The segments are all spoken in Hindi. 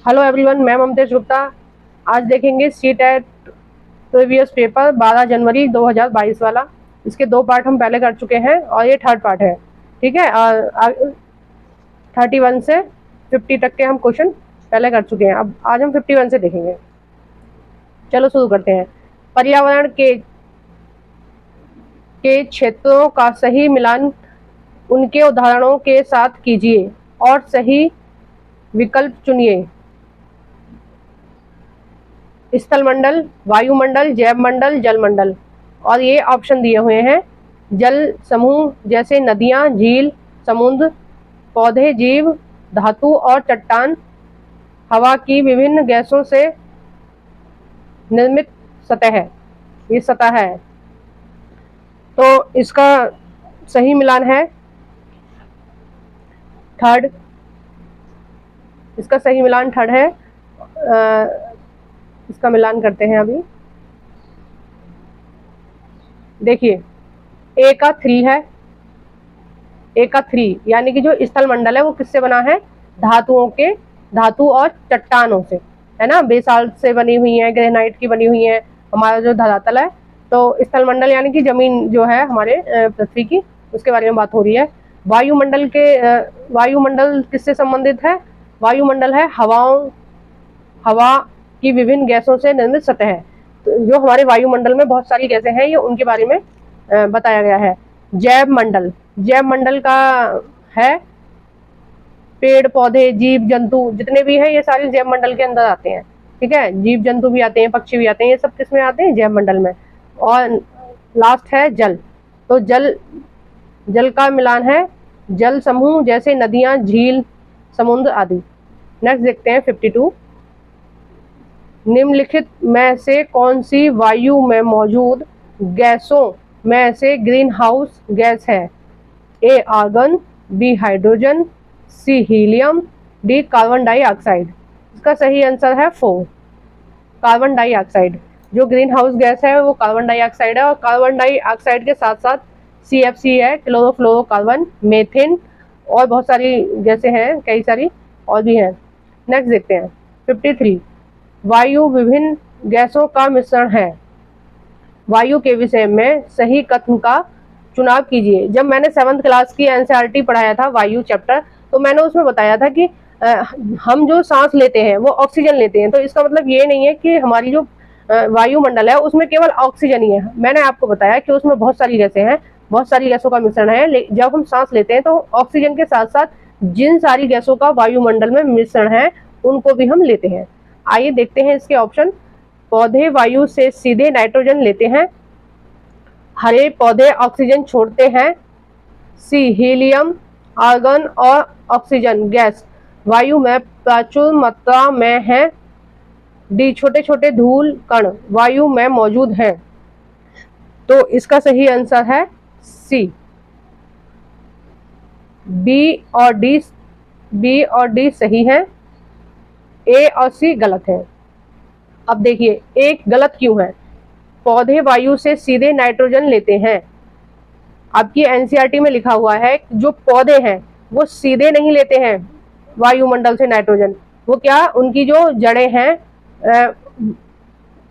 हेलो एवरीवन, मैं ममतेश गुप्ता। आज देखेंगे सीटेट प्रीवियस पेपर 12 जनवरी 2022 वाला। इसके 2 पार्ट हम पहले कर चुके हैं और ये थर्ड पार्ट है। ठीक है, और 31 से 50 तक के हम क्वेश्चन पहले कर चुके हैं। अब आज हम 51 से देखेंगे। चलो शुरू करते हैं। पर्यावरण के क्षेत्रों का सही मिलान उनके उदाहरणों के साथ कीजिए और सही विकल्प चुनिए। स्थलमंडल, वायुमंडल, जैवमंडल, जलमंडल। और ये ऑप्शन दिए हुए हैं। जल समूह जैसे नदियां, झील, समुद्र, पौधे, जीव, धातु और चट्टान, हवा की विभिन्न गैसों से निर्मित सतह, ये सतह है। तो इसका सही मिलान है थर्ड। इसका सही मिलान थर्ड है। इसका मिलान करते हैं अभी। देखिए, ए का 3 है। ए का 3 यानी कि जो स्थल मंडल है वो किससे बना है? धातु और चट्टानों से, है ना। बेसाल्ट से बनी हुई है, ग्रेनाइट की बनी हुई है हमारा जो धरातल है। तो स्थल मंडल यानी कि जमीन जो है हमारे पृथ्वी की, उसके बारे में बात हो रही है। वायुमंडल किससे संबंधित है? वायुमंडल है हवा की विभिन्न गैसों से निर्मित सतह है। तो जो हमारे वायुमंडल में बहुत सारी गैसें हैं, ये उनके बारे में बताया गया है। जैव मंडल का है पेड़ पौधे, जीव जंतु जितने भी हैं ये सारे जैव मंडल के अंदर आते हैं। ठीक है, जीव जंतु भी आते हैं, पक्षी भी आते हैं, ये सब किस में आते हैं? जैव मंडल में। और लास्ट है जल। तो जल का मिलान है जल समूह जैसे नदियां, झील, समुद्र आदि। नेक्स्ट देखते हैं 52। निम्नलिखित में से कौन सी वायु में मौजूद गैसों में से ग्रीन हाउस गैस है? ए आर्गन, बी हाइड्रोजन, सी हीलियम, डी कार्बन डाइऑक्साइड। इसका सही आंसर है 4, कार्बन डाइऑक्साइड। जो ग्रीन हाउस गैस है वो कार्बन डाइऑक्साइड है। और कार्बन डाइऑक्साइड के साथ साथ CFC है, क्लोरोफ्लोरोकार्बन, मेथेन, और बहुत सारी गैसें हैं, कई सारी और भी हैं। नेक्स्ट देखते हैं 53। वायु विभिन्न गैसों का मिश्रण है। वायु के विषय में सही कथन का चुनाव कीजिए। जब मैंने 7th क्लास की NCERT पढ़ाया था वायु चैप्टर, तो मैंने उसमें बताया था कि हम जो सांस लेते हैं वो ऑक्सीजन लेते हैं। तो इसका मतलब ये नहीं है कि हमारी जो वायुमंडल है उसमें केवल ऑक्सीजन ही है। मैंने आपको बताया कि उसमें बहुत सारी गैसें हैं, बहुत सारी गैसों का मिश्रण है। जब हम सांस लेते हैं तो ऑक्सीजन के साथ साथ जिन सारी गैसों का वायुमंडल में मिश्रण है उनको भी हम लेते हैं। आइए देखते हैं इसके ऑप्शन। पौधे वायु से सीधे नाइट्रोजन लेते हैं। हरे पौधे ऑक्सीजन छोड़ते हैं। सी हीलियम, आर्गन और ऑक्सीजन गैस वायु में प्रचुर मात्रा में है। डी छोटे छोटे धूल कण वायु में मौजूद हैं। तो इसका सही आंसर है सी। बी और डी सही है, ए और सी गलत है। अब देखिए एक गलत क्यों है? पौधे वायु से सीधे नाइट्रोजन लेते हैं। आपकी NCERT में लिखा हुआ है जो पौधे हैं वो सीधे नहीं लेते हैं वायुमंडल से नाइट्रोजन। वो क्या, उनकी जो जड़ें हैं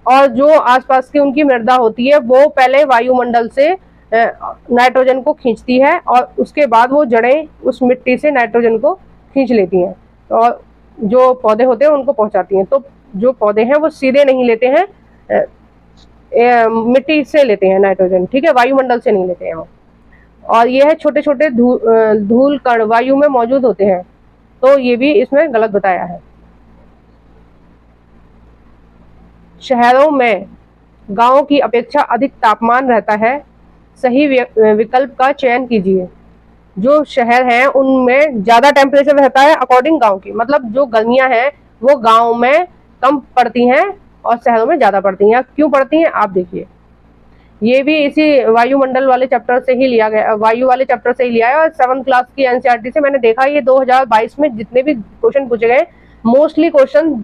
और जो आसपास की उनकी मृदा होती है वो पहले वायुमंडल से नाइट्रोजन को खींचती है और उसके बाद वो जड़ें उस मिट्टी से नाइट्रोजन को खींच लेती हैं और जो पौधे होते हैं उनको पहुंचाती हैं। तो जो पौधे हैं वो सीधे नहीं लेते हैं, मिट्टी से लेते हैं नाइट्रोजन। ठीक है, वायुमंडल से नहीं लेते हैं वो। और ये है छोटे छोटे धूल कण वायु में मौजूद होते हैं। तो ये भी इसमें गलत बताया है। शहरों में गांवों की अपेक्षा अधिक तापमान रहता है। सही विकल्प का चयन कीजिए। जो शहर हैं उनमें ज्यादा टेम्परेचर रहता है अकॉर्डिंग गांव की, मतलब जो गर्मियां हैं वो गांव में कम पड़ती हैं और शहरों में ज्यादा पड़ती हैं। क्यों पड़ती हैं आप देखिए। ये भी इसी वायुमंडल वाले चैप्टर से ही लिया गया, वायु वाले चैप्टर से ही लिया है। और 7th क्लास की NCERT से मैंने देखा ये 2022 में जितने भी क्वेश्चन पूछे गए मोस्टली क्वेश्चन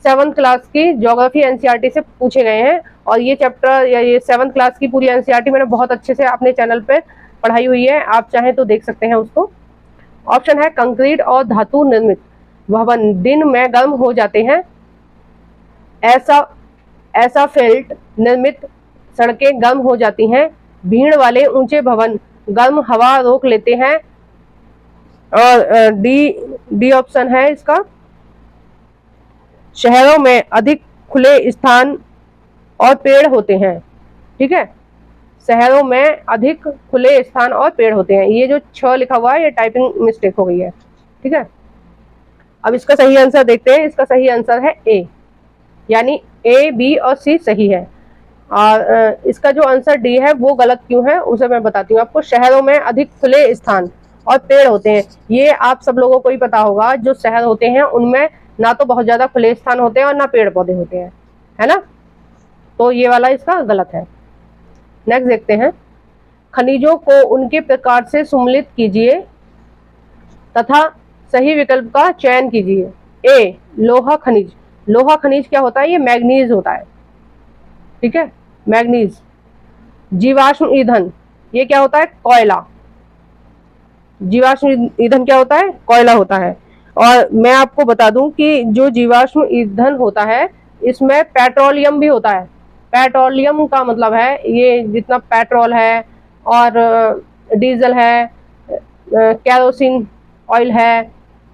7th क्लास की ज्योग्राफी NCERT से पूछे गए हैं। और ये चैप्टर या ये 7th क्लास की पूरी NCERT मैंने बहुत अच्छे से अपने चैनल पे पढ़ाई हुई है, आप चाहें तो देख सकते हैं उसको। ऑप्शन है कंक्रीट और धातु निर्मित। भवन दिन में गर्म हो जाते हैं। ऐसा फेल्ट निर्मित सड़कें गर्म हो जाती हैं। भीड़ वाले ऊंचे भवन गर्म हवा रोक लेते हैं। और डी ऑप्शन है इसका। शहरों में अधिक खुले स्थान और पेड़ होते हैं। ठीक है, शहरों में अधिक खुले स्थान और पेड़ होते हैं। ये जो 6 लिखा हुआ है ये टाइपिंग मिस्टेक हो गई है। ठीक है, अब इसका सही आंसर देखते हैं। इसका सही आंसर है ए, यानी ए, बी और सी सही है। और इसका जो आंसर डी है वो गलत क्यों है उसे मैं बताती हूँ आपको। शहरों में अधिक खुले स्थान और पेड़ होते हैं, ये आप सब लोगों को ही पता होगा। जो शहर होते हैं उनमें ना तो बहुत ज्यादा खुले स्थान होते हैं और ना पेड़ पौधे होते हैं, है ना। तो ये वाला इसका गलत है। नेक्स्ट देखते हैं। खनिजों को उनके प्रकार से सम्मिलित कीजिए तथा सही विकल्प का चयन कीजिए। ए, लोहा खनिज। लोहा खनिज क्या होता है? ये मैग्नीज होता है। ठीक है, मैग्नीज। जीवाश्म ईंधन, ये क्या होता है? कोयला। जीवाश्म ईंधन क्या होता है? कोयला होता है। और मैं आपको बता दूं कि जो जीवाश्म ईंधन होता है इसमें पेट्रोलियम भी होता है। पेट्रोलियम का मतलब है ये जितना पेट्रोल है और डीजल है, कैरोसिन ऑयल है,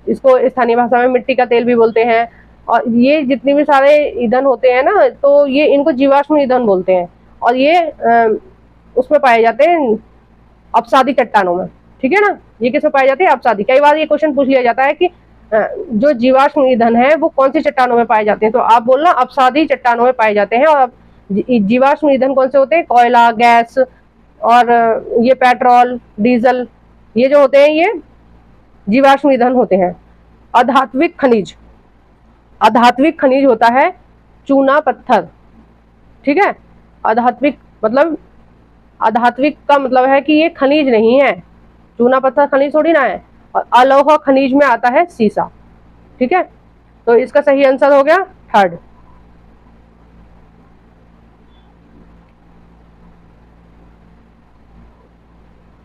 इसको स्थानीय भाषा में मिट्टी का तेल भी बोलते हैं। और ये जितने भी सारे ईंधन होते हैं ना, तो ये इनको जीवाश्म ईंधन बोलते हैं। और ये उसमें पाए जाते हैं अपसादी चट्टानों में। ठीक है ना, ये किसमें पाए जाते हैं? अपसादी। कई बार ये क्वेश्चन पूछ लिया जाता है कि जो जीवाश्म ईंधन है वो कौन सी चट्टानों में पाए जाते हैं, तो आप बोलना अपसादी चट्टानों में पाए जाते हैं। और जीवाश्म ईंधन कौन से होते हैं? कोयला, गैस और ये पेट्रोल, डीजल, ये जो होते हैं ये जीवाश्म ईंधन होते हैं। अधात्विक खनिज, अधात्विक खनिज होता है चूना पत्थर। ठीक है, अधात्विक मतलब, अधात्विक का मतलब है कि ये खनिज नहीं है। चूना पत्थर खनिज थोड़ी ना है। और अलोहा खनिज में आता है सीसा। ठीक है, तो इसका सही आंसर हो गया थर्ड।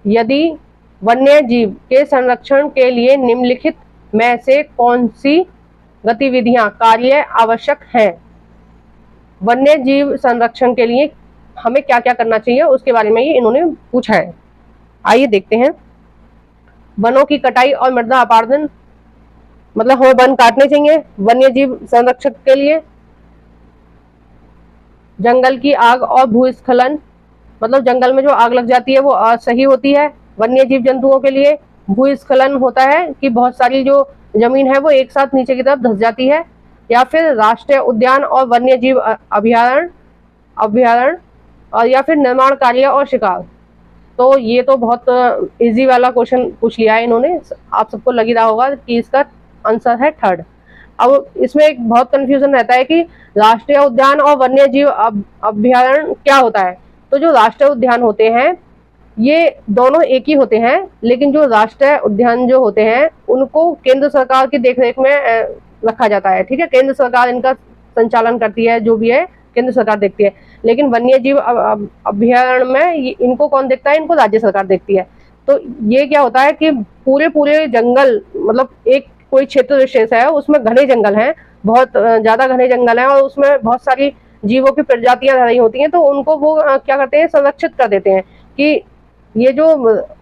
यदि वन्य जीव के संरक्षण के लिए निम्नलिखित में से कौन सी गतिविधियां कार्य आवश्यक हैं? वन्य जीव संरक्षण के लिए हमें क्या क्या करना चाहिए उसके बारे में ये इन्होंने पूछा है। आइए देखते हैं। वनों की कटाई और मृदा अपरदन, मतलब हमें वन काटने चाहिए वन्य जीव संरक्षण के लिए। जंगल की आग और भूस्खलन, मतलब जंगल में जो आग लग जाती है वो सही होती है वन्य जीव जंतुओं के लिए। भूस्खलन होता है कि बहुत सारी जो जमीन है वो एक साथ नीचे की तरफ धंस जाती है। या फिर राष्ट्रीय उद्यान और वन्य जीव अभ्यारण्य और या फिर निर्माण कार्य और शिकार। तो ये तो बहुत इजी वाला क्वेश्चन पूछ लिया है इन्होंने, आप सबको लग ही रहा होगा कि इसका आंसर है थर्ड। अब इसमें एक बहुत कंफ्यूजन रहता है कि राष्ट्रीय उद्यान और वन्य जीव अभ्यारण्य क्या होता है। तो जो राष्ट्रीय उद्यान होते हैं ये दोनों एक ही होते हैं, लेकिन जो राष्ट्रीय उद्यान जो होते हैं उनको केंद्र सरकार की देखरेख में रखा जाता है। ठीक है, केंद्र सरकार इनका संचालन करती है, जो भी है केंद्र सरकार देखती है। लेकिन वन्य जीव अभ्यारण्य में इनको कौन देखता है? इनको राज्य सरकार देखती है। तो ये क्या होता है कि पूरे जंगल, मतलब एक कोई क्षेत्र विशेष है उसमें घने जंगल हैं, बहुत ज्यादा घने जंगल हैं और उसमें बहुत सारी जीवों की प्रजातियां रह रही होती हैं, तो उनको वो क्या करते हैं? संरक्षित कर देते हैं कि ये जो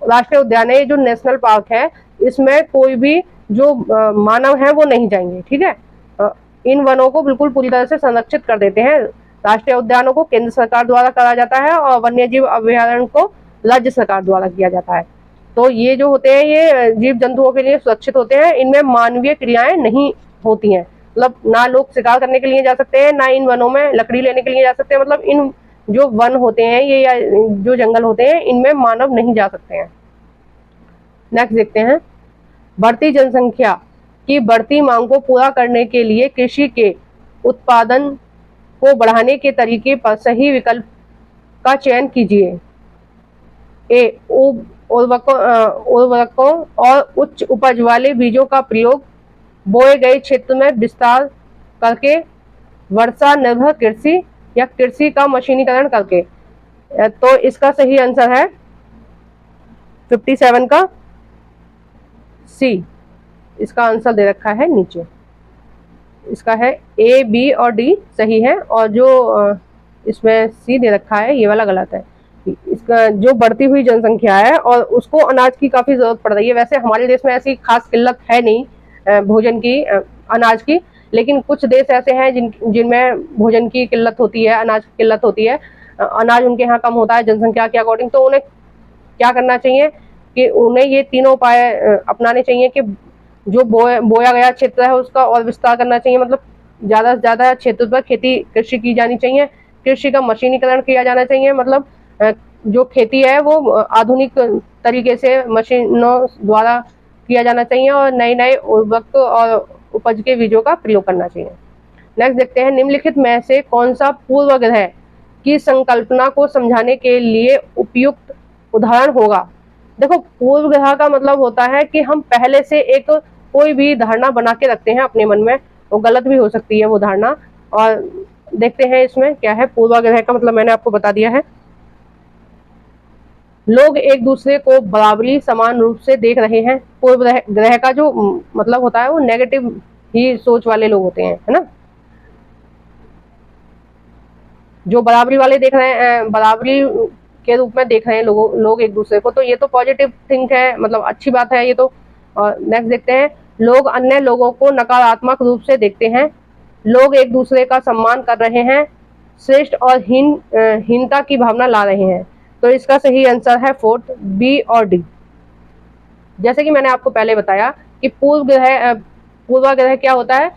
राष्ट्रीय उद्यान है, ये जो नेशनल पार्क है, इसमें कोई भी जो मानव है वो नहीं जाएंगे। ठीक है, इन वनों को बिल्कुल पूरी तरह से संरक्षित कर देते हैं। राष्ट्रीय उद्यानों को केंद्र सरकार द्वारा करा जाता है और वन्य जीव अभ्यारण्य को राज्य सरकार द्वारा किया जाता है। तो ये जो होते हैं ये जीव जंतुओं के लिए सुरक्षित होते हैं, इनमें मानवीय क्रियाएं नहीं होती हैं। मतलब ना लोग शिकार करने के लिए जा सकते हैं, ना इन वनों में लकड़ी लेने के लिए जा सकते हैं। मतलब इन जो वन होते हैं ये या जो जंगल होते हैं इनमें मानव नहीं जा सकते हैं। नेक्स्ट देखते हैं। बढ़ती जनसंख्या की बढ़ती मांग को पूरा करने के लिए कृषि के उत्पादन को बढ़ाने के तरीके पर सही विकल्प का चयन कीजिए। ए, उर्वरकों और उच्च उपज वाले बीजों का प्रयोग, बोए गए क्षेत्र में विस्तार करके, वर्षा निर्भर कृषि या कृषि का मशीनीकरण करके। तो इसका सही आंसर है 57 का सी, इसका आंसर दे रखा है नीचे, इसका है ए, बी और डी सही है, और जो इसमें सी दे रखा है ये वाला गलत है। इसका जो बढ़ती हुई जनसंख्या है और उसको अनाज की काफी जरूरत पड़ रही है। वैसे हमारे देश में ऐसी खास किल्लत है नहीं भोजन की, अनाज की, लेकिन कुछ देश ऐसे हैं जिनमें भोजन की किल्लत होती है, अनाज की किल्लत होती है, अनाज उनके यहाँ कम होता है जनसंख्या के अकॉर्डिंग। तो उन्हें क्या करना चाहिए कि उन्हें ये तीनों उपाय अपनाने चाहिए कि जो बोया गया क्षेत्र है उसका और विस्तार करना चाहिए, मतलब ज्यादा से ज्यादा क्षेत्र पर खेती कृषि की जानी चाहिए, कृषि का मशीनीकरण किया जाना चाहिए, मतलब जो खेती है वो आधुनिक तरीके से मशीनों द्वारा किया जाना चाहिए, और नए नए उर्वरक और उपज के बीजों का प्रयोग करना चाहिए। नेक्स्ट देखते हैं, निम्नलिखित में से कौन सा पूर्वग्रह की संकल्पना को समझाने के लिए उपयुक्त उदाहरण होगा। देखो, पूर्वग्रह का मतलब होता है कि हम पहले से एक कोई भी धारणा बना के रखते हैं अपने मन में, वो गलत भी हो सकती है वो धारणा। और देखते हैं इसमें क्या है। पूर्वाग्रह का मतलब मैंने आपको बता दिया है, लोग एक दूसरे को बराबरी समान रूप से देख रहे हैं। पूर्वग्रह का जो मतलब होता है वो नेगेटिव ही सोच वाले लोग होते हैं, है ना, जो बराबरी वाले देख रहे हैं, बराबरी के रूप में देख रहे हैं लोग एक दूसरे को, तो ये तो पॉजिटिव थिंक है, मतलब अच्छी बात है ये तो। और नेक्स्ट देखते हैं, लोग अन्य लोगों को नकारात्मक रूप से देखते हैं, लोग एक दूसरे का सम्मान कर रहे हैं, श्रेष्ठ और हीनता की भावना ला रहे हैं। तो इसका सही आंसर है फोर्थ, बी और डी। जैसे कि मैंने आपको पहले बताया कि पूर्वाग्रह क्या होता है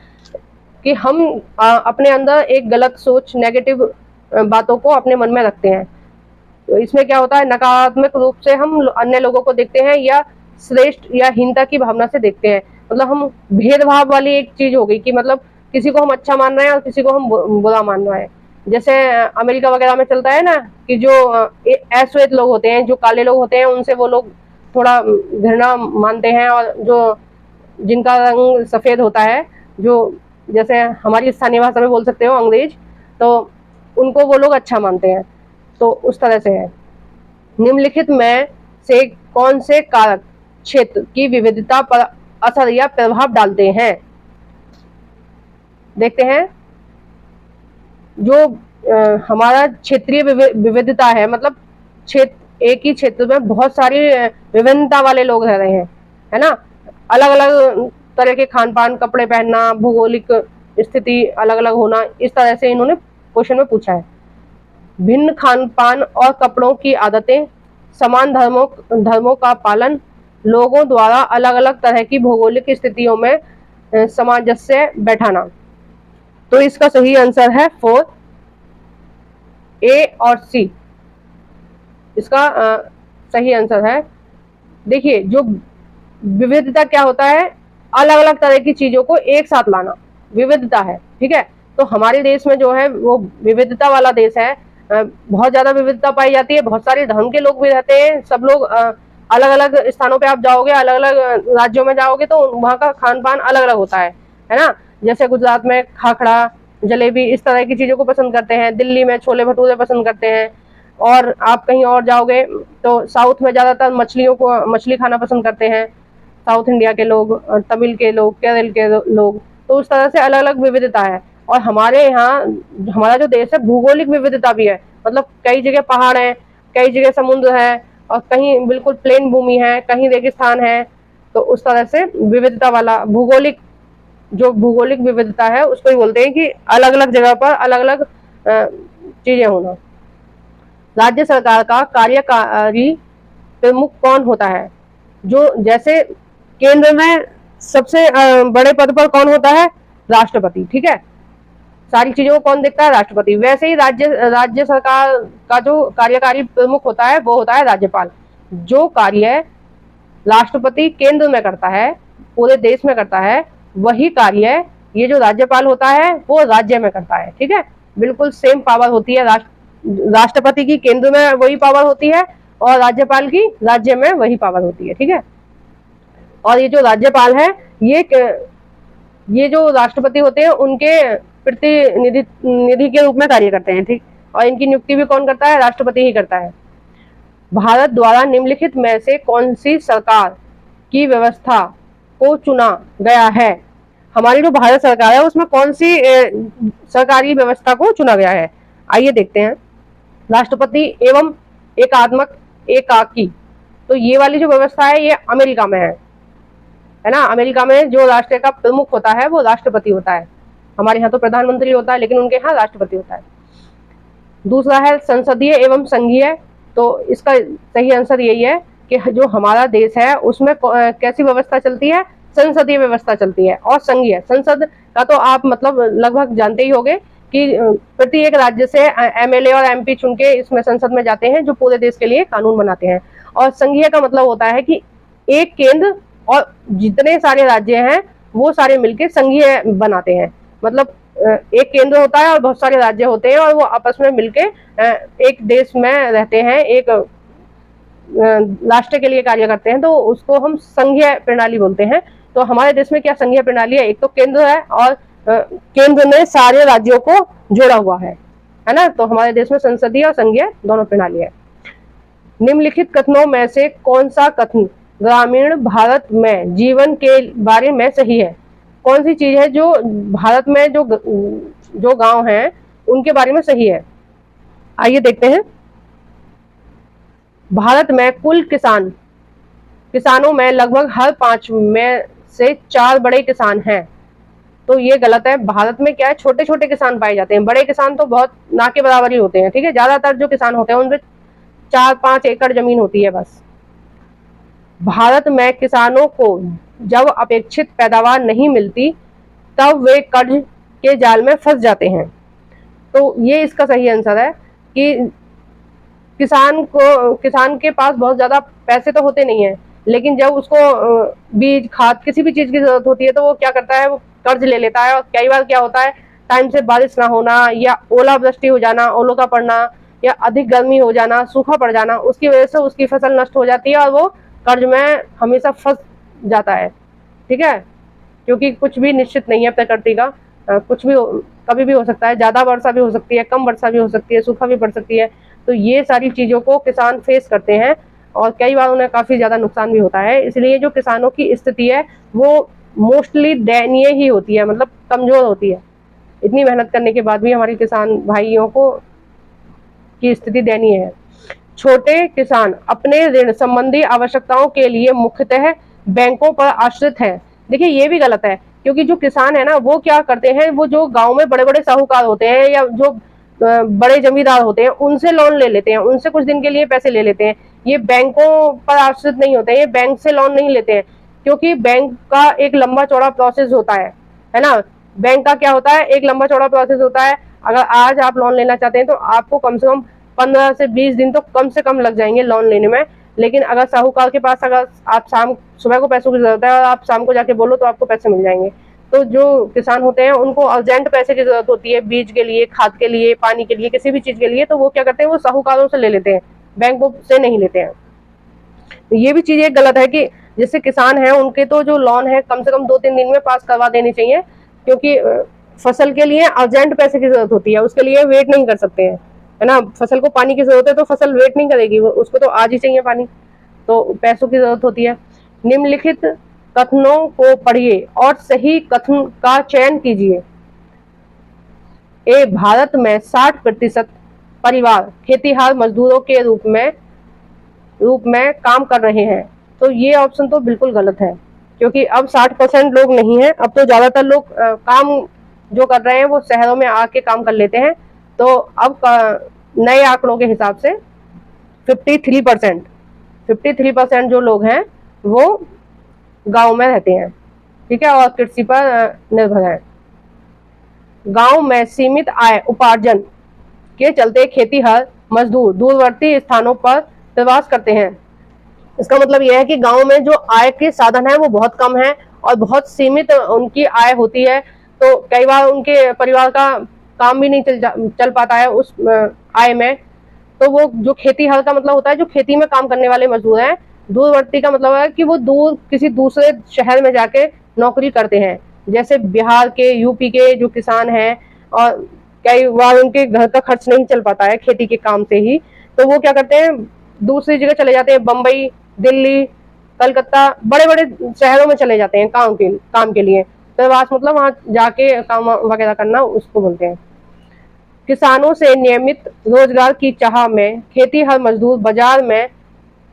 कि हम अपने अंदर एक गलत सोच, नेगेटिव बातों को अपने मन में रखते हैं। तो इसमें क्या होता है, नकारात्मक रूप से हम अन्य लोगों को देखते हैं या श्रेष्ठ या हीनता की भावना से देखते हैं। मतलब हम भेदभाव वाली एक चीज हो गई कि मतलब किसी को हम अच्छा मान रहे हैं और किसी को हम बुरा मान रहे हैं। जैसे अमेरिका वगैरह में चलता है ना कि जो अश्वेत लोग होते हैं, जो काले लोग होते हैं, उनसे वो लोग थोड़ा घृणा मानते हैं, और जो जिनका रंग सफेद होता है, जो जैसे हमारी स्थानीय भाषा में बोल सकते हो अंग्रेज, तो उनको वो लोग अच्छा मानते हैं। तो उस तरह से है। निम्नलिखित में से कौन से कारक क्षेत्र की विविधता पर असर या प्रभाव डालते हैं। देखते हैं, जो हमारा क्षेत्रीय विविधता है, मतलब एक ही क्षेत्र में बहुत सारी विभिन्नता वाले लोग रह रहे हैं, है ना, अलग अलग तरह के खान पान, कपड़े पहनना, भौगोलिक स्थिति अलग अलग होना, इस तरह से इन्होंने क्वेश्चन में पूछा है। भिन्न खान पान और कपड़ों की आदतें, समान धर्मों का पालन, लोगों द्वारा अलग अलग तरह की भौगोलिक स्थितियों में सामंजस्य बैठाना। तो इसका सही आंसर है 4, ए और सी, इसका सही आंसर है। देखिए, जो विविधता क्या होता है, अलग अलग तरह की चीजों को एक साथ लाना विविधता है, ठीक है। तो हमारे देश में जो है वो विविधता वाला देश है, बहुत ज्यादा विविधता पाई जाती है, बहुत सारे धर्म के लोग भी रहते हैं, सब लोग अलग अलग स्थानों पे आप जाओगे, अलग अलग राज्यों में जाओगे तो वहाँ का खान पान अलग अलग होता है ना। जैसे गुजरात में खाखड़ा, जलेबी, इस तरह की चीजों को पसंद करते हैं, दिल्ली में छोले भटूरे पसंद करते हैं, और आप कहीं और जाओगे तो साउथ में ज्यादातर मछली खाना पसंद करते हैं, साउथ इंडिया के लोग, तमिल के लोग, केरल के लोग। तो उस तरह से अलग अलग विविधता है। और हमारे यहाँ, हमारा जो देश है, भौगोलिक विविधता भी है, मतलब कई जगह पहाड़ है, कई जगह समुद्र है, और कहीं बिल्कुल प्लेन भूमि है, कहीं रेगिस्तान है। तो उस तरह से विविधता वाला भौगोलिक विविधता है उसको ही बोलते हैं कि अलग अलग जगह पर अलग अलग चीजें होना। राज्य सरकार का कार्यकारी प्रमुख कौन होता है। जो जैसे केंद्र में सबसे बड़े पद पर कौन होता है, राष्ट्रपति, ठीक है, सारी चीजों को कौन देखता है, राष्ट्रपति। वैसे ही राज्य सरकार का जो कार्यकारी प्रमुख होता है वो होता है राज्यपाल। जो कार्य राष्ट्रपति केंद्र में करता है, पूरे देश में करता है, वही कार्य ये जो राज्यपाल होता है वो राज्य में करता है, ठीक है। बिल्कुल सेम पावर होती है, राष्ट्रपति की केंद्र में वही पावर होती है और राज्यपाल की राज्य में वही पावर होती है, ठीक है। और ये जो राज्यपाल है, ये जो राष्ट्रपति होते हैं उनके प्रतिनिधि के रूप में कार्य करते हैं, ठीक। और इनकी नियुक्ति भी कौन करता है, राष्ट्रपति ही करता है। भारत द्वारा निम्नलिखित में से कौन सी सरकार की व्यवस्था को चुना गया है? हमारी जो भारत सरकार है उसमें कौन सी सरकारी व्यवस्था को चुना गया है? आइए देखते हैं। राष्ट्रपति एवं एकात्मक एकाकी, तो ये वाली जो व्यवस्था है ये अमेरिका में है ना। अमेरिका में जो राष्ट्र का प्रमुख होता है वो राष्ट्रपति होता है। हमारे यहाँ तो प्रधानमंत्री होता है, लेकिन उनके यहाँ राष्ट्रपति होता है। दूसरा है संसदीय एवं संघीय, तो इसका सही आंसर यही है कि जो हमारा देश है उसमें कैसी व्यवस्था चलती है? संसदीय व्यवस्था चलती है। और संघीय, संसद का तो आप मतलब लगभग जानते ही होंगे कि प्रत्येक राज्य से एमएलए और एमपी चुन के इसमें संसद में जाते हैं जो पूरे देश के लिए कानून बनाते हैं। और संघीय का मतलब होता है कि एक केंद्र और जितने सारे राज्य हैं वो सारे मिलके संघीय बनाते हैं। मतलब एक केंद्र होता है और बहुत सारे राज्य होते हैं और वो आपस में मिलके एक देश में रहते हैं, एक राष्ट्र के लिए कार्य करते हैं, तो उसको हम संघीय प्रणाली बोलते हैं। तो हमारे देश में क्या संघीय प्रणाली है? एक तो केंद्र है और केंद्र में सारे राज्यों को जोड़ा हुआ है ना। तो हमारे देश में संसदीय और संघीय दोनों प्रणाली है। निम्नलिखित कथनों में से कौन सा कथन ग्रामीण भारत में जीवन के बारे में सही है? कौन सी चीज है जो भारत में जो गांव हैं उनके बारे में सही है? आइए देखते हैं। भारत में कुल किसानों में लगभग हर 5 में से 4 बड़े किसान हैं, तो ये गलत है। भारत में क्या है, छोटे छोटे किसान पाए जाते हैं, बड़े किसान तो बहुत ना के बराबर ही होते हैं। ठीक है, ज्यादातर जो किसान होते हैं उनपे 4-5 एकड़ जमीन होती है बस। भारत में किसानों को जब अपेक्षित पैदावार नहीं मिलती तब वे कर्ज के जाल में फंस जाते हैं। तो ये इसका सही आंसर है कि किसान के पास बहुत ज्यादा पैसे तो होते नहीं है, लेकिन जब उसको बीज खाद किसी भी चीज की जरूरत होती है तो वो क्या करता है, वो कर्ज ले लेता है। और कई बार क्या होता है, टाइम से बारिश ना होना या ओलावृष्टि हो जाना, ओलों का पड़ना, या अधिक गर्मी हो जाना, सूखा पड़ जाना, उसकी वजह से उसकी फसल नष्ट हो जाती है और वो कर्ज में हमेशा फंस जाता है। ठीक है, क्योंकि कुछ भी निश्चित नहीं है प्रकृति का, कुछ भी कभी भी हो सकता है, ज्यादा वर्षा भी हो सकती है, कम वर्षा भी हो सकती है, सूखा भी पड़ सकती है। तो ये सारी चीजों को किसान फेस करते हैं और कई बार उन्हें काफी ज्यादा नुकसान भी होता है। इसलिए जो किसानों की स्थिति है वो मोस्टली दयनीय ही होती है, मतलब कमजोर होती है। इतनी मेहनत करने के बाद भी हमारे किसान भाइयों को की स्थिति दयनीय है। छोटे किसान अपने ऋण संबंधी आवश्यकताओं के लिए मुख्यतः बैंकों पर आश्रित है। देखिए ये भी गलत है, क्योंकि जो किसान है ना वो क्या करते हैं, वो जो गांव में बड़े बड़े साहूकार होते हैं या जो बड़े जमींदार होते हैं उनसे लोन ले लेते हैं, उनसे कुछ दिन के लिए पैसे ले लेते हैं। ये बैंकों पर आश्रित नहीं होते हैं, ये बैंक से लोन नहीं लेते हैं, क्योंकि बैंक का एक लंबा चौड़ा प्रोसेस होता है ना। बैंक का क्या होता है, एक लंबा चौड़ा प्रोसेस होता है। अगर आज आप लोन लेना चाहते हैं तो आपको कम से कम 15 से 20 दिन तो कम से कम लग जाएंगे लोन लेने में। लेकिन अगर साहूकार के पास अगर आप सुबह को पैसों की जरूरत है और आप शाम को जाके बोलो तो आपको पैसे मिल जाएंगे। तो जो किसान होते हैं उनको अर्जेंट पैसे की जरूरत होती है, बीज के लिए, खाद के लिए, पानी के लिए, किसी भी चीज के लिए, तो वो क्या करते हैं, वो साहूकारों से ले लेते हैं, बैंकों से नहीं लेते हैं। ये भी चीज एक गलत है कि जैसे किसान है उनके तो जो लोन है कम से कम 2-3 दिन में पास करवा देनी चाहिए, क्योंकि फसल के लिए अर्जेंट पैसे की जरूरत होती है, उसके लिए वेट नहीं कर सकते हैं, है ना। फसल को पानी की जरूरत है तो फसल वेट नहीं करेगी, उसको तो आज ही चाहिए पानी, तो पैसों की जरूरत होती है। निम्नलिखित कथनों को पढ़िए और सही कथन का चयन कीजिए। ए, भारत में 60% परिवार खेतीहार मजदूरों के रूप में काम कर रहे हैं। तो ये ऑप्शन तो बिल्कुल गलत है, क्योंकि अब 60% लोग नहीं है, अब तो ज्यादातर लोग काम जो कर रहे हैं वो शहरों में आके काम कर लेते हैं। तो अब नए आंकड़ों के हिसाब से 53% जो लोग हैं वो गांव में रहते हैं, ठीक है, और कृषि पर निर्भर है। गांव में सीमित आय उपार्जन के चलते खेतीहर मजदूर दूरवर्ती स्थानों पर प्रवास करते हैं। इसका मतलब यह है कि गांव में जो आय के साधन है वो बहुत कम है और बहुत सीमित उनकी आय होती है, तो कई बार उनके परिवार का काम भी नहीं चल पाता है उस आय में। तो वो जो खेतीहर का मतलब होता है जो खेती में काम करने वाले मजदूर हैं। दूरवर्ती का मतलब है कि वो दूर किसी दूसरे शहर में जाके नौकरी करते हैं, जैसे बिहार के, यूपी के जो किसान हैं, और कई बार उनके घर का खर्च नहीं चल पाता है खेती के काम से ही, तो वो क्या करते हैं दूसरी जगह चले जाते हैं, बम्बई, दिल्ली, कलकत्ता, बड़े बड़े शहरों में चले जाते हैं काम के लिए। प्रवास मतलब वहां जाके काम वगैरह करना, उसको बोलते हैं। किसानों से नियमित रोजगार की चाह में खेती हर मजदूर बाजार में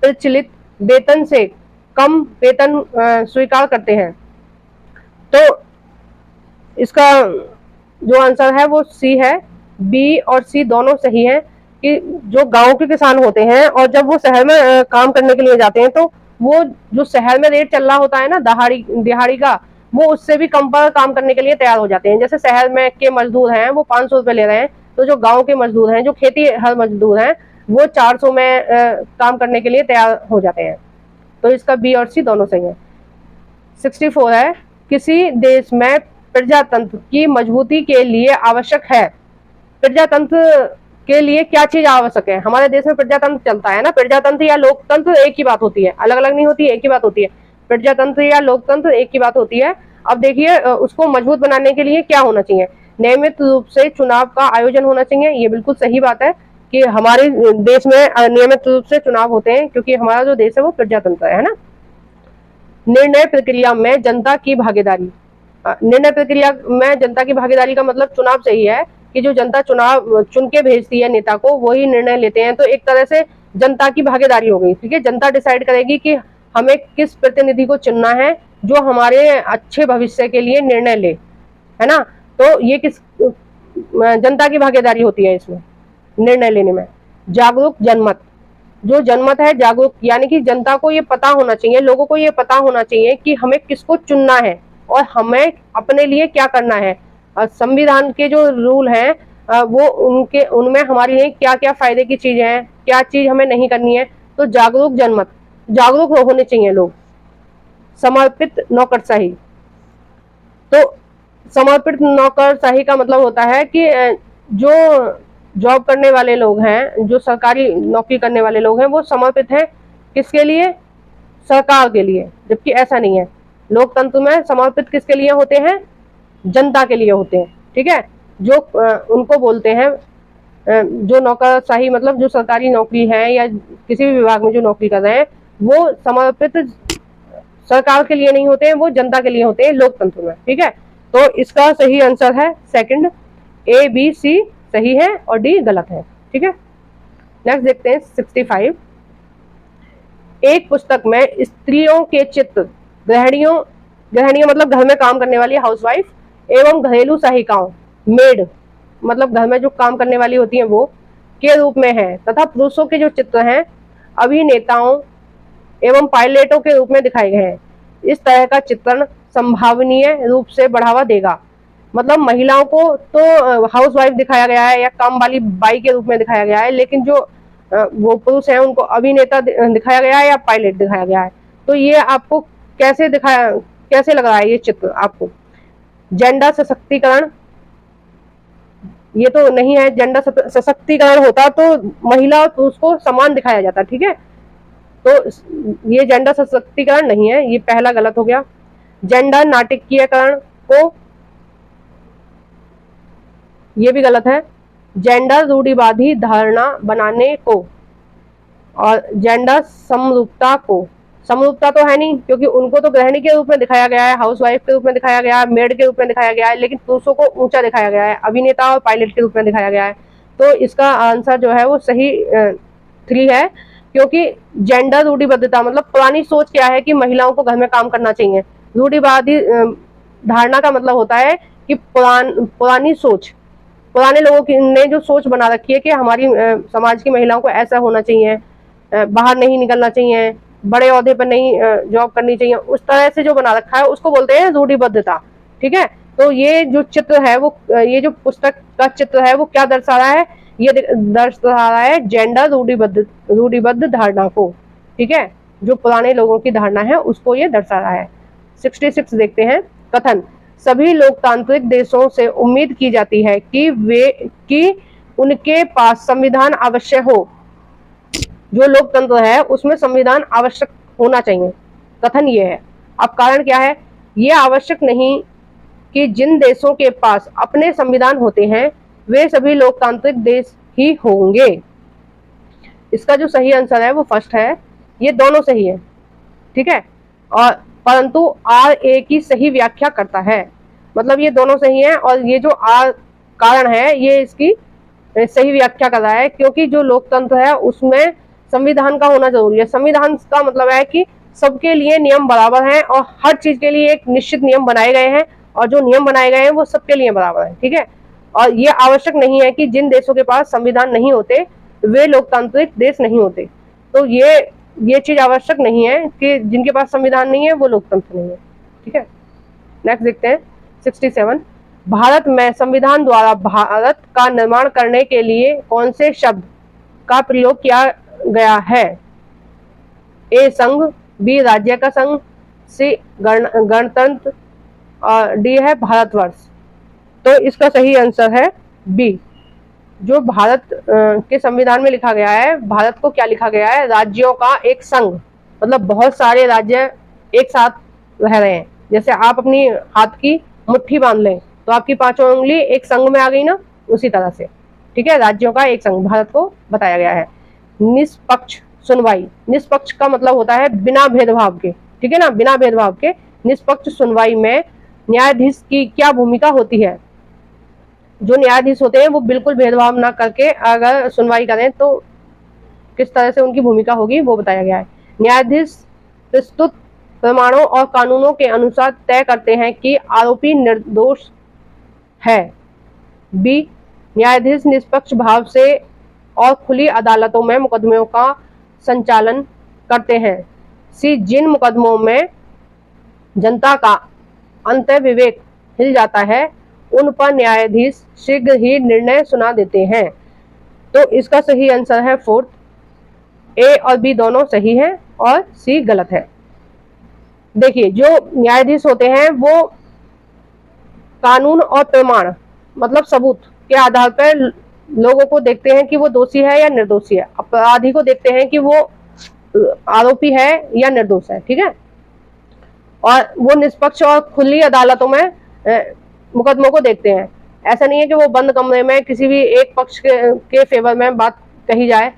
प्रचलित वेतन से कम वेतन स्वीकार करते हैं। तो इसका जो आंसर है वो सी है। बी और सी दोनों सही है कि जो गांव के किसान होते हैं और जब वो शहर में काम करने के लिए जाते हैं तो वो जो शहर में रेट चल रहा होता है ना दिहाड़ी का, वो उससे भी कम पर काम करने के लिए तैयार हो जाते हैं। जैसे शहर में के मजदूर हैं वो 500 रुपए ले रहे हैं, तो जो गांव के मजदूर हैं, जो खेती हर मजदूर हैं, वो 400 में काम करने के लिए तैयार हो जाते हैं। तो इसका बी और सी दोनों सही है। 64 है, किसी देश में प्रजातंत्र की मजबूती के लिए आवश्यक है। प्रजातंत्र के लिए क्या चीज आवश्यक है? हमारे देश में प्रजातंत्र चलता है ना, प्रजातंत्र या लोकतंत्र एक ही बात होती है, अलग अलग नहीं होती, एक ही बात होती है। प्रजातंत्र या लोकतंत्र एक ही बात होती है। अब देखिए उसको मजबूत बनाने के लिए क्या होना चाहिए? नियमित रूप से चुनाव का आयोजन होना चाहिए। ये बिल्कुल सही बात है कि हमारे देश में नियमित रूप से चुनाव होते हैं, क्योंकि हमारा जो देश है वो प्रजातंत्र है ना। निर्णय प्रक्रिया में जनता की भागीदारी। निर्णय प्रक्रिया में जनता की भागीदारी का मतलब चुनाव से ही है कि जो जनता चुनाव चुन के भेजती है नेता को, वही निर्णय लेते हैं। तो एक तरह से जनता की भागीदारी हो गई, ठीक है। जनता डिसाइड करेगी कि हमें किस प्रतिनिधि को चुनना है जो हमारे अच्छे भविष्य के लिए निर्णय ले, है ना। तो ये किस जनता की भागीदारी होती है इसमें निर्णय लेने में। जागरूक जनमत। जो जनमत है जागरूक, यानी कि जनता को ये पता होना चाहिए, लोगों को ये पता होना चाहिए कि हमें किसको चुनना है और हमें अपने लिए क्या करना है। संविधान के जो रूल हैं वो उनमें हमारे लिए क्या क्या फायदे की चीजें हैं, क्या चीज हमें नहीं करनी है। तो जागरूक जनमत, जागरूक होने चाहिए लोग। समर्पित नौकरशाही। तो समर्पित नौकरशाही का मतलब होता है कि जो जॉब करने वाले लोग हैं, जो सरकारी नौकरी करने वाले लोग हैं, वो समर्पित हैं किसके लिए? सरकार के लिए। जबकि ऐसा नहीं है। लोकतंत्र में समर्पित किसके लिए होते हैं? जनता के लिए होते हैं, ठीक है। जो उनको बोलते हैं जो नौकरशाही मतलब जो सरकारी नौकरी है या किसी भी विभाग में जो नौकरी कर रहे हैं, वो समर्पित सरकार के लिए नहीं होते हैं, वो जनता के लिए होते हैं लोकतंत्र में, ठीक है। तो इसका सही आंसर है सेकंड, ए बी सी सही है और डी गलत है, ठीक है। नेक्स्ट देखते हैं 65। एक पुस्तक में स्त्रियों के चित्र, गृहिणियों मतलब घर में काम करने वाली हाउसवाइफ, एवं घरेलू सहायिकाओं, मेड मतलब घर में जो काम करने वाली होती हैं वो, के रूप में है, तथा पुरुषों के जो चित्र हैं अभिनेताओं एवं पायलटों के रूप में दिखाए गए हैं। इस तरह का चित्रण संभावनीय रूप से बढ़ावा देगा। मतलब महिलाओं को तो हाउसवाइफ दिखाया गया है या काम वाली बाई के रूप में दिखाया गया है, लेकिन जो वो पुरुष हैं उनको अभिनेता दिखाया गया है या पायलट दिखाया गया है। तो ये आपको कैसे लग रहा है ये चित्र आपको? जेंडर सशक्तिकरण ये तो नहीं है। जेंडर सशक्तिकरण होता तो महिला और पुरुष को समान दिखाया जाता, ठीक है। तो ये जेंडर सशक्तिकरण नहीं है, ये पहला गलत हो गया। जेंडर नाटकीयकरण को, ये भी गलत है। जेंडर रूढ़िवादी धारणा बनाने को, और जेंडर समरूपता को, समरूपता तो है नहीं क्योंकि उनको तो गृहिणी के रूप में दिखाया गया है, हाउसवाइफ के रूप में दिखाया गया है, मेड के रूप में दिखाया गया है, लेकिन पुरुषों को ऊंचा दिखाया गया है, अभिनेता और पायलट के रूप में दिखाया गया है। तो इसका आंसर जो है वो सही 3 है, क्योंकि जेंडर रूढ़िबद्धता मतलब पुरानी सोच क्या है कि महिलाओं को घर में काम करना चाहिए। रूढ़िवादी धारणा का मतलब होता है कि पुरानी सोच, पुराने लोगों ने जो सोच बना रखी है कि हमारी समाज की महिलाओं को ऐसा होना चाहिए, बाहर नहीं निकलना चाहिए, बड़े ओहदे पर नहीं जॉब करनी चाहिए, उस तरह से जो बना रखा है उसको बोलते हैं रूढ़िबद्धता, ठीक है। तो ये जो चित्र है वो, ये जो पुस्तक का चित्र है वो क्या दर्शा रहा है? ये दर्शा रहा है जेंडर रूढ़िबद्ध धारणा को, ठीक है। जो पुराने लोगों की धारणा है उसको ये दर्शा रहा है। 66 देखते हैं। कथन, सभी लोकतांत्रिक देशों से उम्मीद की जाती है कि उनके पास संविधान अवश्य हो। जो लोकतंत्र है उसमें संविधान आवश्यक होना चाहिए, कथन ये है। अब कारण क्या है? ये आवश्यक नहीं कि जिन देशों के पास अपने संविधान होते हैं वे सभी लोकतांत्रिक देश ही होंगे। इसका जो सही आंसर है वो फर्स्ट है, ये दोनों सही है। ठीक है, और परंतु आर ए की सही व्याख्या करता है। मतलब ये दोनों सही हैं, और ये जो आर कारण है ये इसकी सही व्याख्या कर रहा है, क्योंकि जो लोकतंत्र है उसमें संविधान का होना जरूरी है। संविधान का मतलब है कि सबके लिए नियम बराबर हैं और हर चीज के लिए एक निश्चित नियम बनाए गए हैं, और जो नियम बनाए गए हैं वो सबके लिए बराबर है। ठीक है, और ये आवश्यक नहीं है कि जिन देशों के पास संविधान नहीं होते वे लोकतांत्रिक देश नहीं होते। तो ये चीज आवश्यक नहीं है कि जिनके पास संविधान नहीं है वो लोकतंत्र नहीं है। ठीक है, नेक्स्ट देखते हैं 67। भारत में संविधान द्वारा भारत का निर्माण करने के लिए कौन से शब्द का प्रयोग किया गया है? ए संघ, बी राज्य का संघ, सी गणतंत्र, और डी है भारतवर्ष। तो इसका सही आंसर है बी। जो भारत के संविधान में लिखा गया है, भारत को क्या लिखा गया है? राज्यों का एक संघ, मतलब बहुत सारे राज्य एक साथ रह रहे हैं। जैसे आप अपनी हाथ की मुट्ठी बांध लें तो आपकी पांचों उंगली एक संघ में आ गई ना, उसी तरह से। ठीक है, राज्यों का एक संघ भारत को बताया गया है। निष्पक्ष सुनवाई, निष्पक्ष का मतलब होता है बिना भेदभाव के। ठीक है ना, बिना भेदभाव के निष्पक्ष सुनवाई में न्यायाधीश की क्या भूमिका होती है? जो न्यायाधीश होते हैं वो बिल्कुल भेदभाव ना करके अगर सुनवाई करें तो किस तरह से उनकी भूमिका होगी वो बताया गया है। न्यायाधीश प्रस्तुत प्रमाणों और कानूनों के अनुसार तय करते हैं कि आरोपी निर्दोष है। बी, न्यायाधीश निष्पक्ष भाव से और खुली अदालतों में मुकदमों का संचालन करते हैं। सी, जिन मुकदमों में जनता का अंत विवेक हिल जाता है उन पर न्यायाधीश शीघ्र ही निर्णय सुना देते हैं। तो इसका सही आंसर है फोर्थ। ए और बी दोनों सही है और सी गलत है। देखिए, जो न्यायाधीश होते हैं वो कानून और प्रमाण मतलब सबूत के आधार पर लोगों को देखते हैं कि वो दोषी है या निर्दोषी है। अपराधी को देखते हैं कि वो आरोपी है या निर्दोष है। ठीक है, और वो निष्पक्ष और खुली अदालतों में मुकदमों को देखते हैं। ऐसा नहीं है कि वो बंद कमरे में किसी भी एक पक्ष के फेवर में बात कही जाए।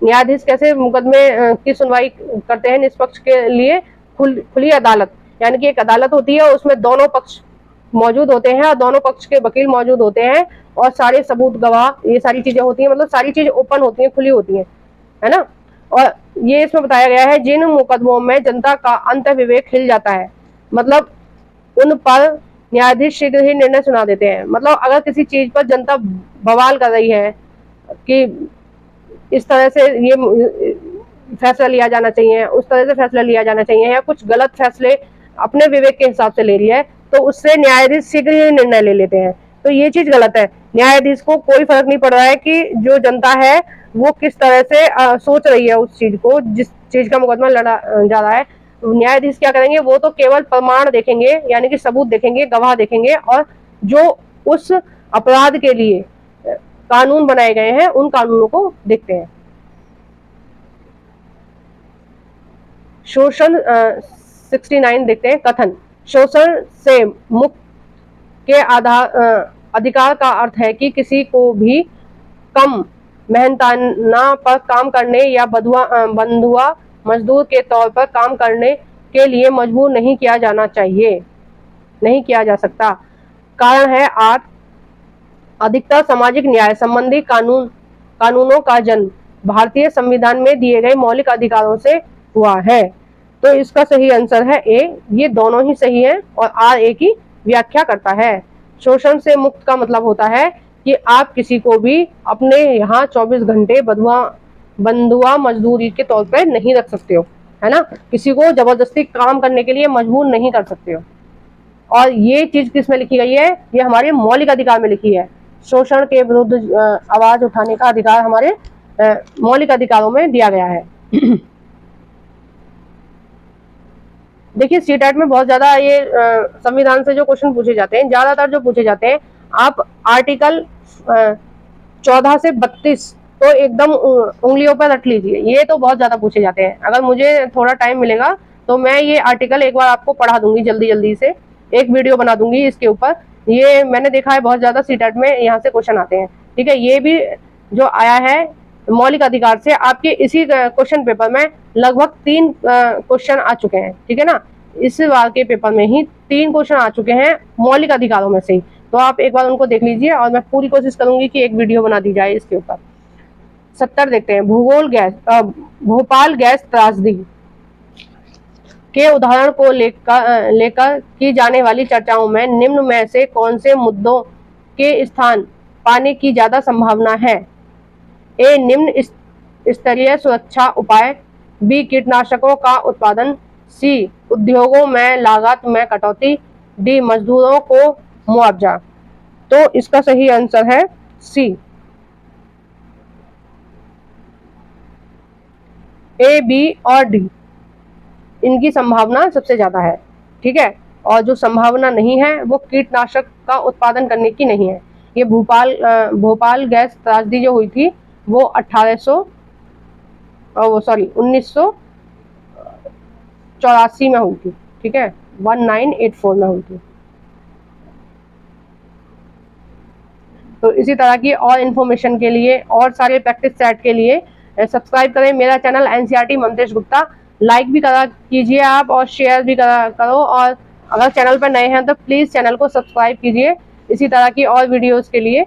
न्यायाधीश कैसे मुकदमे की सुनवाई करते हैं? निष्पक्ष के लिए खुली अदालत, यानी कि एक अदालत होती है, उसमें दोनों पक्ष मौजूद होते हैं और दोनों पक्ष के वकील मौजूद होते हैं, और सारे सबूत, गवाह, ये सारी चीजें होती हैं। मतलब सारी चीजें ओपन होती हैं, खुली होती हैं, है ना। और ये इसमें बताया गया है जिन मुकदमों में जनता का अंत विवेक हिल जाता है, मतलब उन पर न्यायाधीश शीघ्र ही निर्णय सुना देते हैं। मतलब अगर किसी चीज पर जनता बवाल कर रही है कि इस तरह से ये फैसला लिया जाना चाहिए, उस तरह से फैसला लिया जाना चाहिए, या कुछ गलत फैसले अपने विवेक के हिसाब से ले रही है, तो उससे न्यायाधीश शीघ्र ही निर्णय ले लेते हैं। तो ये चीज गलत है। न्यायाधीश को कोई फर्क नहीं पड़ रहा है कि जो जनता है वो किस तरह से सोच रही है उस चीज को, जिस चीज का मुकदमा लड़ा जा रहा है। न्यायाधीश क्या करेंगे? वो तो केवल प्रमाण देखेंगे, यानी कि सबूत देखेंगे, गवाह देखेंगे, और जो उस अपराध के लिए कानून बनाए गए हैं उन कानूनों को देखते हैं। शोषण 69 देखते हैं। कथन: शोषण से मुक्त के अधिकार का अर्थ है कि किसी को भी कम मेहनताना पर काम करने या बंधुआ मजदूर के तौर पर काम करने के लिए मजबूर नहीं किया जाना चाहिए, नहीं किया जा सकता। कारण है 8, अधिकतर सामाजिक न्याय संबंधी कानूनों का जन्म भारतीय संविधान में दिए गए मौलिक अधिकारों से हुआ है। तो इसका सही आंसर है ए। ये दोनों ही सही है और आर ए की व्याख्या करता है। शोषण से मुक्त का मतलब होता है कि आप किसी को भी अपने यहाँ 24 घंटे बंधुआ मजदूरी के तौर पर नहीं रख सकते हो, है ना। किसी को जबरदस्ती काम करने के लिए मजबूर नहीं कर सकते हो। और ये चीज किस में लिखी गई है? ये हमारे मौलिक अधिकार में लिखी है। शोषण के विरुद्ध आवाज उठाने का अधिकार हमारे मौलिक अधिकारों में दिया गया है। देखिए, सीटेट में बहुत ज्यादा ये संविधान से जो क्वेश्चन पूछे जाते हैं, ज्यादातर जो पूछे जाते हैं, आप आर्टिकल 14 से 32 तो एकदम उंगलियों पर रख लीजिए। ये तो बहुत ज्यादा पूछे जाते हैं। अगर मुझे थोड़ा टाइम मिलेगा तो मैं ये आर्टिकल एक बार आपको पढ़ा दूंगी, जल्दी से एक वीडियो बना दूंगी इसके ऊपर। ये मैंने देखा है बहुत ज्यादा सीटेट में यहाँ से क्वेश्चन आते हैं। ठीक है, ये भी जो आया है मौलिक अधिकार से आपके इसी क्वेश्चन पेपर में लगभग 3 क्वेश्चन आ चुके हैं, ठीक है ना। इस बार के पेपर में ही 3 क्वेश्चन आ चुके हैं मौलिक अधिकारों में से ही, तो आप एक बार उनको देख लीजिए और मैं पूरी कोशिश करूंगी कि एक वीडियो बना दी जाए इसके ऊपर। 70 देखते हैं, भोपाल गैस त्रासदी के उदाहरण को लेकर की जाने वाली चर्चाओं में निम्न में से कौन से मुद्दों के स्थान पाने की ज्यादा संभावना है? ए, निम्न स्तरीय सुरक्षा उपाय, बी, कीटनाशकों का उत्पादन, सी, उद्योगों में लागत में कटौती, डी, मजदूरों को मुआवजा। तो इसका सही आंसर है सी, ए, बी और डी, इनकी संभावना सबसे ज्यादा है, ठीक है। और जो संभावना नहीं है वो कीटनाशक का उत्पादन करने की नहीं है। ये भोपाल गैस त्रासदी जो हुई थी वो 1984 में हुई थी, ठीक है, 1984 में हुई थी। तो इसी तरह की और इन्फॉर्मेशन के लिए और सारे प्रैक्टिस सेट के लिए सब्सक्राइब करें मेरा channel NCERT Mamtesh Gupta. Like भी करा कीजिए आप और शेयर भी करो, और अगर चैनल पर नए हैं तो प्लीज चैनल को सब्सक्राइब कीजिए इसी तरह की और वीडियोस के लिए।